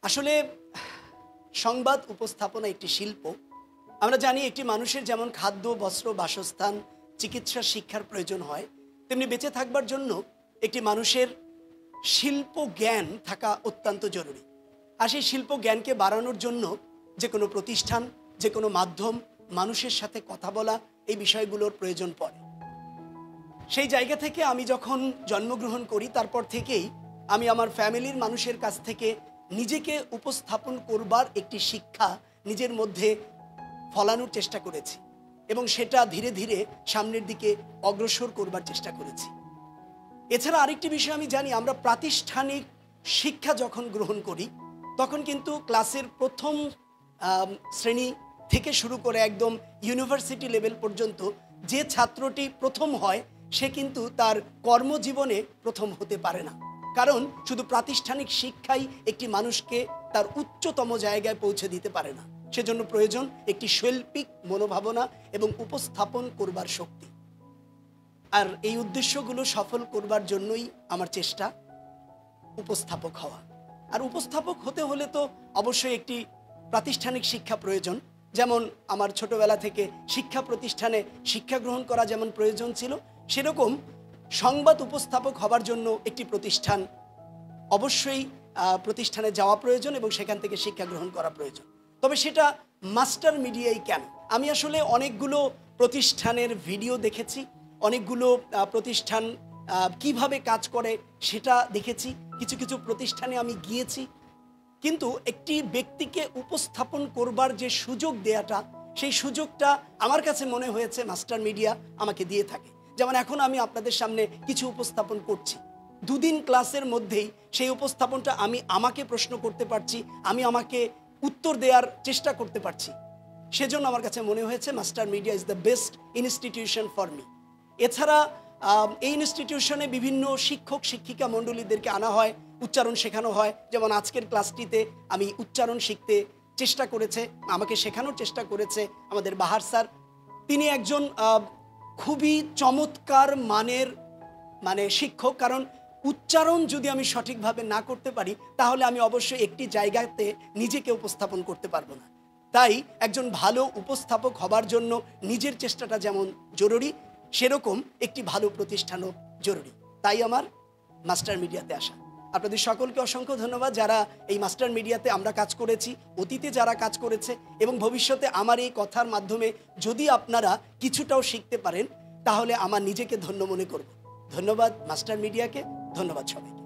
আসলে সংবাদ উপস্থাপনা একটি শিল্প। আমরা জানি একটি মানুষের যেমন খাদ্য, বস্ত্র, বাসস্থান, চিকিৎসা, শিক্ষার প্রয়োজন হয়, তেমনি বেঁচে থাকবার জন্য একটি মানুষের শিল্প জ্ঞান থাকা অত্যন্ত জরুরি। আর সেই শিল্প জ্ঞানকে বাড়ানোর জন্য যে কোনো প্রতিষ্ঠান, যে কোনো মাধ্যম, মানুষের সাথে কথা বলা, এই বিষয়গুলোর প্রয়োজন পড়ে। সেই জায়গা থেকে আমি যখন জন্মগ্রহণ করি তারপর থেকেই আমি আমার ফ্যামিলির মানুষের কাছ থেকে নিজেকে উপস্থাপন করবার একটি শিক্ষা নিজের মধ্যে ফলানোর চেষ্টা করেছি এবং সেটা ধীরে ধীরে সামনের দিকে অগ্রসর করবার চেষ্টা করেছি। এছাড়া আরেকটি বিষয় আমি জানি, আমরা প্রাতিষ্ঠানিক শিক্ষা যখন গ্রহণ করি তখন কিন্তু ক্লাসের প্রথম শ্রেণী থেকে শুরু করে একদম ইউনিভার্সিটি লেভেল পর্যন্ত যে ছাত্রটি প্রথম হয় সে কিন্তু তার কর্মজীবনে প্রথম হতে পারে না, কারণ শুধু প্রাতিষ্ঠানিক শিক্ষাই একটি মানুষকে তার উচ্চতম জায়গায় পৌঁছে দিতে পারে না। সেজন্য প্রয়োজন একটি শৈল্পিক মনোভাবনা এবং উপস্থাপন করবার শক্তি। আর এই উদ্দেশ্যগুলো সফল করবার জন্যই আমার চেষ্টা উপস্থাপক হওয়া। আর উপস্থাপক হতে হলে তো অবশ্যই একটি প্রাতিষ্ঠানিক শিক্ষা প্রয়োজন। যেমন আমার ছোটবেলা থেকে শিক্ষা প্রতিষ্ঠানে শিক্ষা গ্রহণ করা যেমন প্রয়োজন ছিল, সেরকম সংবাদ উপস্থাপক হবার জন্য একটি প্রতিষ্ঠান অবশ্যই প্রতিষ্ঠানে যাওয়া প্রয়োজন এবং সেখান থেকে শিক্ষা গ্রহণ করা প্রয়োজন। তবে সেটা মাস্টার মিডিয়াই কেন? আমি আসলে অনেকগুলো প্রতিষ্ঠানের ভিডিও দেখেছি, অনেকগুলো প্রতিষ্ঠান কিভাবে কাজ করে সেটা দেখেছি, কিছু কিছু প্রতিষ্ঠানে আমি গিয়েছি, কিন্তু একটি ব্যক্তিকে উপস্থাপন করবার যে সুযোগ দেয়াটা, সেই সুযোগটা আমার কাছে মনে হয়েছে মাস্টার মিডিয়া আমাকে দিয়ে থাকে। যেমন এখন আমি আপনাদের সামনে কিছু উপস্থাপন করছি, দুদিন ক্লাসের মধ্যেই সেই উপস্থাপনটা আমি আমাকে প্রশ্ন করতে পারছি, আমি আমাকে উত্তর দেওয়ার চেষ্টা করতে পারছি। সেজন্য আমার কাছে মনে হয়েছে master media is the best institution for me. এছাড়া এই ইনস্টিটিউশনে বিভিন্ন শিক্ষক শিক্ষিকা মণ্ডলীদেরকে আনা হয়, উচ্চারণ শেখানো হয়। যেমন আজকের ক্লাসটিতে আমি উচ্চারণ শিখতে চেষ্টা করেছে, আমাকে শেখানোর চেষ্টা করেছে আমাদের বাহার স্যার। তিনি একজন খুবই চমৎকার মানের শিক্ষক, কারণ উচ্চারণ যদি আমি সঠিকভাবে না করতে পারি তাহলে আমি অবশ্যই একটি জায়গাতে নিজেকে উপস্থাপন করতে পারবো না। তাই একজন ভালো উপস্থাপক হবার জন্য নিজের চেষ্টাটা যেমন জরুরি, সেরকম একটি ভালো প্রতিষ্ঠানও জরুরি। তাই আমার মাস্টার মিডিয়াতে আসা। আপনাদের সকলকে অসংখ্য ধন্যবাদ যারা এই মাস্টার মিডিয়াতে আমরা কাজ করেছি, অতীতে যারা কাজ করেছে এবং ভবিষ্যতে আমার এই কথার মাধ্যমে যদি আপনারা কিছুটাও শিখতে পারেন তাহলে আমার নিজেকে ধন্য মনে করব। ধন্যবাদ মাস্টার মিডিয়াকে, ধন্যবাদ সবাইকে।